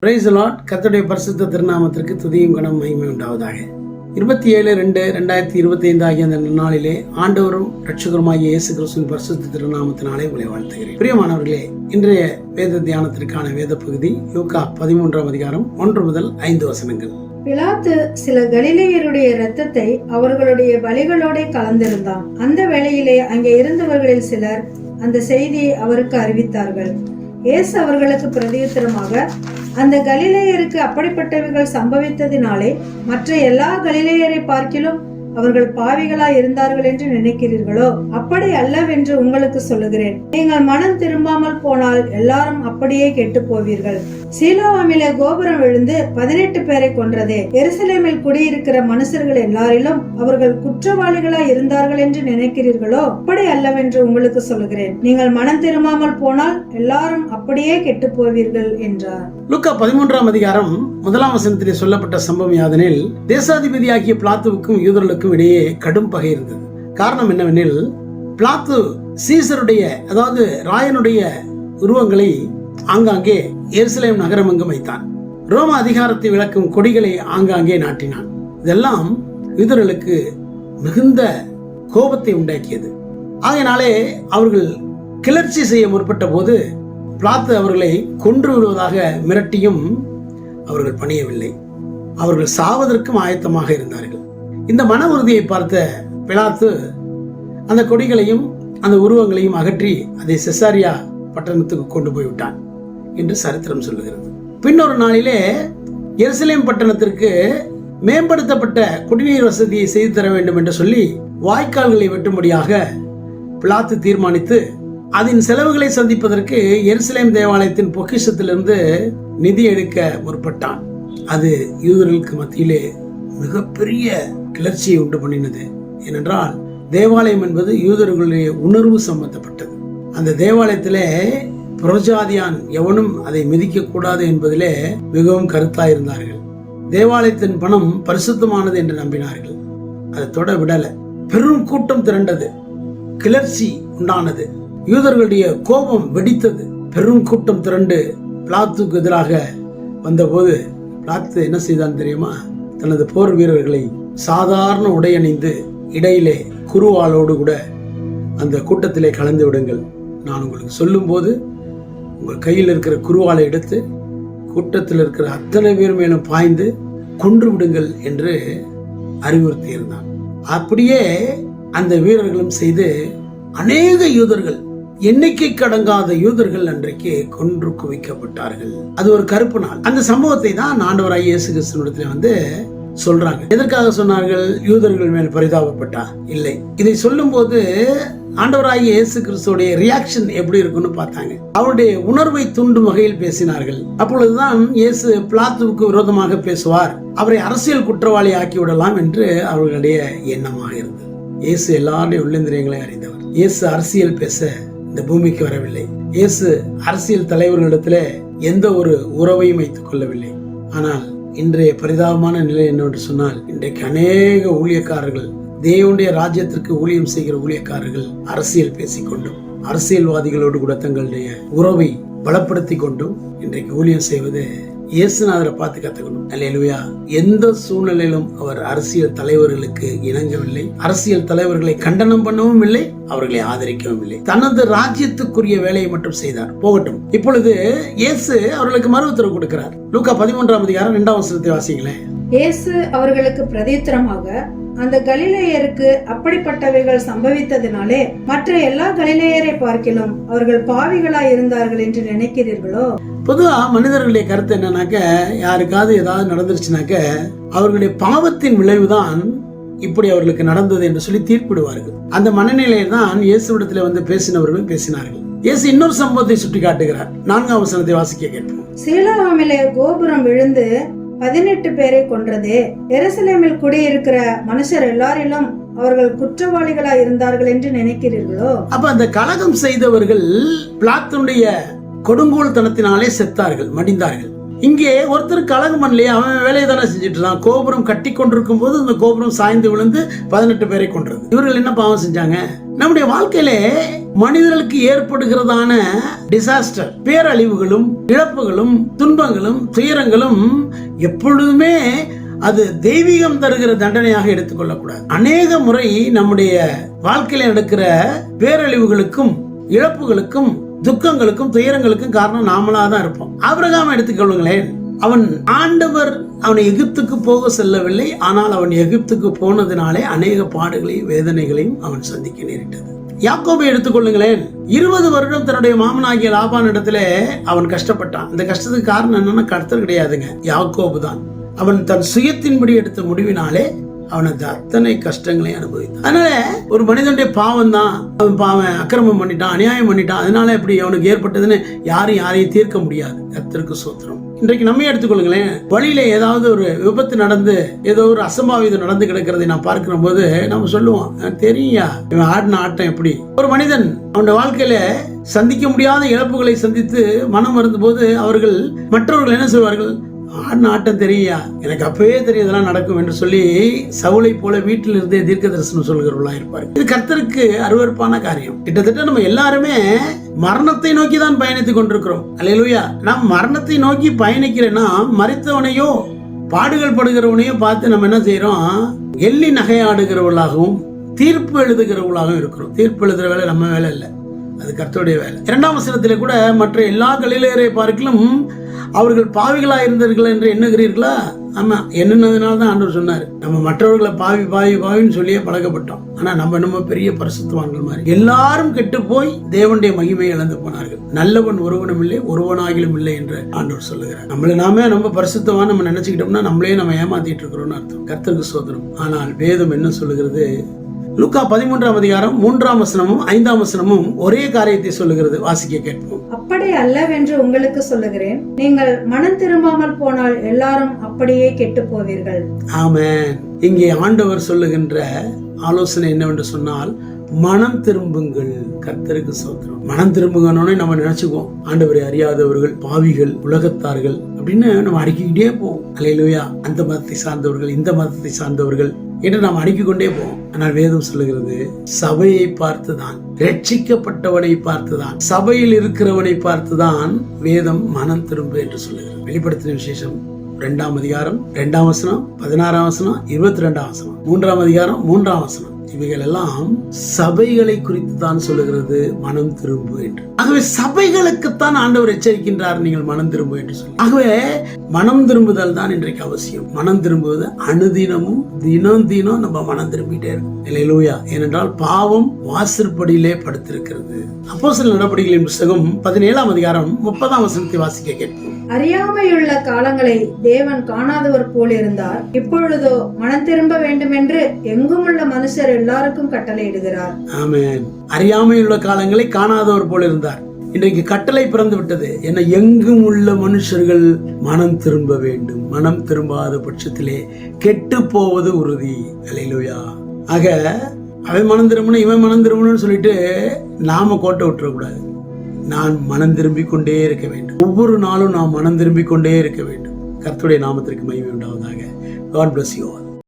Praise the Lord. கர்த்தருடைய பரிசுத்த திருநாமத்திற்கு துதியும் கனம் மகிமை உண்டாவதாக. 27/2/2025 ஆகிய அந்த நாளிலே ஆண்டவரும் இரட்சகருமாகிய இயேசு கிறிஸ்துவின் பரிசுத்த திருநாமத்தினாலே உங்களை வாழ்த்துகிறேன். பிரியமானவர்களே, இன்றைய வேத தியானத்திற்கான வேத பகுதி லூக்கா 13ஆம் அதிகாரம் 1 முதல் 5 வசனங்கள். பிலாத்து சில கலிலேயருடைய இரத்தத்தை அவர்களுடைய பலிகளோட கலந்திருந்தான். அந்த வேளையிலே அங்கே இருந்தவர்களில் சிலர் அந்த செய்தியை அவருக்கு அறிவித்தார்கள். இயேசு அவர்களுக்கு பிரதியுத்தரமாக, அந்த கலிலேயருக்கு அப்படிப்பட்டவைகள் சம்பவித்ததினாலே மற்ற எல்லா கலிலேயரை பார்க்கிலும் அவர்கள் பாவிகளாய் இருந்தார்கள் என்று நினைக்கிறீர்களோ? அப்படி அல்லவென்று உங்களுக்கு சொல்லுகிறேன். நீங்கள் மனம் திரும்பாமல் போனால் எல்லாரும் அப்படியே கெட்டு போவீர்கள். சீலோவாமிலே கோபுரம் விழுந்து 18 பேரை கொன்றதே, எருசலேமில் குடியிருக்கிற மனுஷர்கள் எல்லாரிலும் அவர்கள் குற்றவாளிகளாய் இருந்தார்கள் என்று நினைக்கிறீர்களோ? அப்படி அல்லவென்று உங்களுக்கு சொல்லுகிறேன். நீங்கள் மனம் திரும்பாமல் போனால் எல்லாரும் அப்படியே கெட்டு போவீர்கள் என்றார். லூக்கா 13ஆம் அதிகாரம் 1ஆம் வசனத்திலே சொல்லப்பட்ட சம்பவம் யாதெனில், தேசாதிபதியாகிய பிலாத்துவுக்கும் யூதர்களுக்கும் இடையே கடும் பகை இருந்தது. காரணம் என்னவெனில், பிலாத்து சீசருடைய அதாவது ராயனுடைய உருவங்களை ஆங்காங்கே எருசலேம் நகரம் எங்கும் வைத்தான். ரோம அதிகாரத்தை விளக்கும் கொடிகளை ஆங்காங்கே நாட்டினான். இதெல்லாம் யூதர்களுக்கு மிகுந்த கோபத்தை உண்டாக்கியது. ஆகையினாலே அவர்கள் கிளர்ச்சி செய்ய முற்பட்ட போது பிலாத்து அவர்களை கொன்று விடுவதாக மிரட்டியும் அவர்கள் பணியவில்லை. அவர்கள் சாவதற்கும் ஆயத்தமாக இருந்தார்கள். இந்த மன உறுதியை பார்த்த பிலாத்து அந்த கொடிகளையும் அந்த உருவங்களையும் அகற்றி அதை செசாரியா பட்டணத்துக்கு கொண்டு போய்விட்டான் என்று சரித்திரம் சொல்லுகிறது. பின்னொரு நாளிலே எருசலேம் பட்டணத்திற்கு மேம்படுத்தப்பட்ட குடிநீர் வசதியை செய்து தர வேண்டும் என்று சொல்லி வாய்க்கால்களை வெட்டும்படியாக பிலாத்து தீர்மானித்து அதன் செலவுகளை சந்திப்பதற்கு எருசலேம் தேவாலயத்தின் பொக்கிஷத்திலிருந்து நிதி எடுக்க முற்பட்டான். அது யூதர்களுக்கு மத்தியிலே மிகப்பெரிய கிளர்ச்சியை உண்டு பண்ணினது. ஏனென்றால் தேவாலயம் என்பது யூதர்களுடைய உணர்வு சம்பந்தப்பட்டது. அந்த தேவாலயத்திலே புறஜாதியான் எவனும் அதை மிதிக்க கூடாது என்பதிலே மிகவும் கருத்தாயிருந்தார்கள். தேவாலயத்தின் பணம் பரிசுத்தமானது என்று நம்பினார்கள். அதை தொட விடல. பெரும் கூட்டம் திரண்டது. கிளர்ச்சி உண்டானது. யூதர்களுடைய கோபம் வெடித்தது. பெரும் கூட்டம் திரண்டு பிலாத்துக்கு எதிராக வந்தபோது பிலாத்து என்ன செய்தான் தெரியுமா? தனது போர் வீரர்களை சாதாரண உடையணிந்து இடையிலே குருவாளோடு கூட அந்த கூட்டத்திலே கலந்து விடுங்கள். நான் உங்களுக்கு சொல்லும் போது உங்கள் கையில் இருக்கிற குருவாளை எடுத்து கூட்டத்தில் இருக்கிற அத்தனை பேர் மேலும் பாய்ந்து கொன்று விடுங்கள் என்று அறிவுறுத்தி இருந்தான். அப்படியே அந்த வீரர்களும் செய்து அநேக யூதர்கள், எண்ணிக்கை கடங்காத யூதர்கள் அன்றைக்கு கொன்று குவிக்கப்பட்டார்கள். அது ஒரு கருப்பு நாள். அந்த சம்பவத்தை தான் ஆண்டவராகிய இயேசு கிறிஸ்துவிடத்தில் வந்து சொல்றாங்க. எதற்காக சொன்னார்கள்? யூதர்கள் மேல் பரிதாபப்பட்டா? இல்லை. இதை சொல்லும் போது ஆண்டவராகிய இயேசு கிறிஸ்துவோடைய ரியாக்ஷன் எப்படி இருக்குன்னு பார்த்தாங்க. அவருடைய உணர்வை தூண்டும் வகையில் பேசினார்கள். அப்பொழுதுதான் இயேசு பிலாத்துவுக்கு விரோதமாக பேசுவார், அவரை அரசியல் குற்றவாளி ஆக்கி விடலாம் என்று அவர்களுடைய எண்ணமாக இருந்தது. இயேசு எல்லாருடைய உள்ளந்திரியங்களை அறிந்தவர். இயேசு அரசியல் பேச இந்த பூமிக்கு வரவில்லை. இயேசு அரசியல் தலைவர்களிடத்துல எந்த ஒரு உறவையும் வைத்துக் கொள்ளவில்லை. ஆனால் இன்றைய பரிதாபமான நிலை என்னவென்று சொன்னால், இன்றைக்கு அநேக ஊழியக்காரர்கள், தேவனுடைய ராஜ்யத்திற்கு ஊழியம் செய்கிற ஊழியக்காரர்கள் அரசியல் பேசிக்கொண்டும் அரசியல்வாதிகளோடு கூட தங்களுடைய உறவை பலப்படுத்தி கொண்டும் இன்றைக்கு ஊழியம் செய்வது இயேசுநாதரை பார்த்து கத்துக்கணும். அல்லேலூயா. எந்த சூழ்நிலையிலும் அவர் அரசியல் தலைவர்களுக்கு இணங்கவில்லை. அரசியல் தலைவர்களை கண்டனம் பண்ணவும் இல்லை, அவர்களை ஆதரிக்கவும் இல்லை. தனது ராஜ்யத்துக்குரிய வேலையை மட்டும் செய்தார். போகட்டும். இப்பொழுது இயேசு அவர்களுக்கு மறு உத்தரவு கொடுக்கிறார். லூக்கா 13ஆம் அதிகாரம் 2ஆம் வசனத்தை வாசிங்களேன். இயேசு அவர்களுக்கு பிரதியுத்தரமாக, அந்த கலிலேயருக்கு அப்படிப்பட்டவைகள் சம்பவித்ததினாலே மற்ற எல்லா கலிலேயரை பார்க்கிலும் அவர்கள் பாவிகளாய் இருந்தார்கள் என்று நினைக்கிறீர்களோ? பொதுவா மனிதர்களுடைய கருத்து என்னன்னாக்க, யாருக்காவது ஏதாவது நடந்துருச்சுனாக்க அவர்களுடைய பாவத்தின் விளைவுதான் இப்படி அவர்களுக்கு நடந்தது என்று சொல்லி தீர்ப்பிடுவார்கள். அந்த மனநிலையில் தான் இயேசுவிடத்தில் வந்து பேசினவர்கள் பேசினார்கள். இயேசு இன்னொரு சம்பவத்தை சுட்டி காட்டுகிறார். 4ஆம் வசனத்தை வாசிக்க கேட்போம். சீலோவாமிலே கோபுரம் விழுந்து 18 பேரை கொன்றதே, எருசலேமில் குடியிருக்கிற மனுஷர் எல்லாரிலும் அவர்கள் குற்றவாளிகளாய் இருந்தார்கள் என்று நினைக்கிறீர்களோ? அப்ப அந்த கலகம் செய்தவர்கள் பிலாத்துடைய கொடுங்கோல் தனத்தினாலே செத்தார்கள், மடிந்தார்கள். இங்கே ஒருத்தர் கலகம் பண்ணலையே, அவன் வேலையை தானே செஞ்சுட்டு இருந்தான். கோபுரம் கட்டி கொண்டிருக்கும் போது அந்த கோபுரம் சாய்ந்து விழுந்து 18 பேரை கொன்றது. இவர்கள் என்ன பாவம் செஞ்சாங்க? நம்முடைய வாழ்க்கையிலே மனிதர்களுக்கு ஏற்படுகிறதான டிசாஸ்டர், பேரழிவுகளும் இழப்புகளும் துன்பங்களும் துயரங்களும் எப்பொழுதுமே அது தெய்வீகம் தருகிற தண்டனையாக எடுத்துக்கொள்ளக்கூடாது. அநேக முறை நம்முடைய வாழ்க்கையில நடக்கிற பேரழிவுகளுக்கும் இழப்புகளுக்கும் துக்கங்களுக்கும் துயரங்களுக்கும் காரணம் நாமளா தான் இருப்போம். ஆபிரகாம் எடுத்துக்கொள்ளுங்களேன். அவன் ஆண்டவர் அவனை எகிப்துக்கு போக செல்லவில்லை, ஆனால் அவன் எகிப்துக்கு போனதினாலே அநேக பாடுகளையும் வேதனைகளையும் அவன் சந்திக்க நேரிட்டது. யாக்கோபை எடுத்துக்கொள்ளுங்களேன். 20 வருடம் தன்னுடைய மாமனாகிய லாபான் இடத்துல அவன் கஷ்டப்பட்டான். இந்த கஷ்டத்துக்கு காரணம் என்னன்னா கர்த்தர் கிடையாதுங்க, யாக்கோபு தான். அவன் தன் சுயத்தின்படி எடுத்த முடிவினாலே அவனுக்கு அத்தனை கஷ்டங்களை அனுபவித்தான். அதனால ஒரு மனிதனுடைய பாவம் தான், அவன் அக்கிரமம் பண்ணிட்டான், அநியாயம் பண்ணிட்டான், அதனால எப்படி அவனுக்கு ஏற்பட்டதுன்னு யாரையும் தீர்க்க முடியாது. கர்த்தருக்கு ஸ்தோத்திரம். இன்றைக்கு நம்ம எடுத்துக்கொள்ளுங்களேன். வழியில ஏதாவது ஒரு விபத்து நடந்து ஏதோ ஒரு அசம்பாவிதம் நடந்து கிடக்கிறதை நான் பார்க்கிற போது நம்ம சொல்லுவோம், தெரியா இவன் ஆடின ஆட்டம் எப்படி. ஒரு மனிதன் அவனுடைய வாழ்க்கையில சந்திக்க முடியாத இழப்புகளை சந்தித்து மனம் வருந்த போது அவர்கள் மற்றவர்கள் என்ன சொல்வார்கள், ஆடின ஆட்டம் தெரியா, எனக்கு அப்பவே தெரியும் இதெல்லாம் நடக்கும் என்று சொல்லி சவுளை போல வீட்டில் இருந்தே தீர்க்க தரிசனம் சொல்கிறவர்களா இருப்பார். இது கர்த்தருக்கு அருவருப்பான காரியம். கிட்டத்தட்ட நம்ம எல்லாருமே மரணத்தை நோக்கி தான் பயணித்துக் கொண்டிருக்கிறோம். அல்லேலூயா. நாம் மரணத்தை நோக்கி பயணிக்கிறேன்னா மரித்தவனையோ பாடுகள் படுகிறவனையோ பார்த்து நம்ம என்ன செய்யறோம், எள்ளி நகையாடுகிறவர்களாகவும் தீர்ப்பு எழுதுகிறவர்களாகவும் இருக்கிறோம். தீர்ப்பு எழுதுற வேலை நம்ம வேலை இல்லை, அது கர்த்தருடைய வேலை. 2ஆம் வசனத்திலே கூட மற்ற எல்லா கலிலேயரை பார்க்கலும் அவர்கள் பாவிகளாக இருந்தார்கள் என்று எண்ணுகிறீர்களா? ஆமா, எண்ணுனதுனால தான் ஆண்டவர் சொன்னார், நம்ம மற்றவர்களை பாவி பாவி பாவின்னு சொல்லியே பழக்கப்பட்டோம். ஆனா நம்ம பெரிய பரிசுத்தவான்கள் மாதிரி. எல்லாரும் கெட்டு போய் தேவனுடைய மகிமையை இழந்து போனார்கள், நல்லவன் ஒருவனும் இல்லை, ஒருவனாகிலும் இல்லை என்று ஆண்டவர் சொல்லுகிறார். நம்மள நாமே ரொம்ப பரிசுத்தவான் நம்ம நினைச்சுக்கிட்டோம்னா நம்மளே நம்ம ஏமாத்திட்டு இருக்கிறோம்னு அர்த்தம். கர்த்தருக்கு ஸ்தோத்திரம். ஆனால் வேதம் என்ன சொல்லுகிறது? லூக்கா 13ஆம் அதிகாரம் 3ஆம் வசனமும் 5ஆம் வசனமும் ஒரே காரியத்தை சொல்லுகிறது. வாசிக்க கேட்போம். அப்படி அல்லவென்று உங்களுக்கு சொல்லுகிறேன், நீங்கள் மனம் திரும்பாமல் போனால் எல்லாரும் அப்படியே கெட்டு போவீர்கள். ஆமென். இங்கே ஆண்டவர் சொல்லுகின்ற ஆலோசனை என்னவென்று சொன்னால், மனம் திரும்புங்கள். கர்த்தருக்கு ஸ்தோத்திரம். மனம் திரும்புங்கன்னு நம்ம நினைச்சுக்குவோம், ஆண்டவரை அறியாதவர்கள், பாவிகள், உலகத்தார்கள் அப்படின்னு நம்ம அடுக்கிக்கிட்டே போவோம். அல்லேலூயா. அந்த மதத்தை சார்ந்தவர்கள், இந்த மதத்தை சார்ந்தவர்கள் என்று நாம் அடுக்கிக் கொண்டே போவோம். ஆனால் வேதம் சொல்லுகிறது, சபையை பார்த்துதான், ரட்சிக்கப்பட்டவனை பார்த்துதான், சபையில் இருக்கிறவனை பார்த்துதான் வேதம் மனம் திரும்பு என்று சொல்லுகிறது. வெளிப்படுத்தின விசேஷம் 2ஆம் அதிகாரம் 2ஆம் வசனம், 16ஆம் வசனம், 22ஆம் வசனம், 3ஆம் அதிகாரம் 3ஆம் வசனம், இவைகள் எல்லாம் சபைகளை குறித்து தான் சொல்லுகிறது மனம் திரும்பு என்று. ஆகவே சபைகளுக்குத்தான் ஆண்டவர் எச்சரிக்கின்றார், நீங்கள் மனம் திரும்பு என்று சொல்லி. ஆகவே மனம் திரும்புதல் தான் இன்றைக்கு அவசியம். மனம் திரும்புவது அனுதினமும் தினம் நம்ம மனம் திரும்பிட்டே இருக்கும். அல்லேலூயா. ஏனென்றால் பாவம் வாசற்படியிலே படுத்திருக்கிறது. அப்போஸ்தலர் நடபடிகளின் புத்தகம் 17ஆம் அதிகாரம் 30ஆம் வசனத்தை வாசிக்க கேட்போம். அறியாமையுள்ள காலங்களை தேவன் காணாதவர் போல் இருந்தார், இப்பொழுதோ மனம் திரும்ப வேண்டும் என்று எங்கும் உள்ள மனுஷர் எல்லாருக்கும் கட்டளையிடுகிறார். ஆமென். அறியாமையுள்ள காலங்களை காணாதவர் போல் இருந்தார். இன்றைக்கு கட்டளை பிறந்து விட்டது. என்ன, எங்கும் உள்ள மனுஷர்கள் மனம் திரும்ப வேண்டும். மனம் திரும்பாத பட்சத்திலே கெட்டு போவது உறுதி. அல்லேலூயா. ஆக அவன் மனம் திரும்பணும், இவன் மனம் திரும்பணும்னு சொல்லிட்டு நாம கோட்டை விட்டுறக்கூடாது. நான் மனம் திரும்பிக் கொண்டே இருக்க வேண்டும். ஒவ்வொரு நாளும் நாம் மனம் திரும்பிக் கொண்டே இருக்க வேண்டும். கர்த்தருடைய நாமத்திற்கு மகிமை உண்டாவதாக. God bless you all.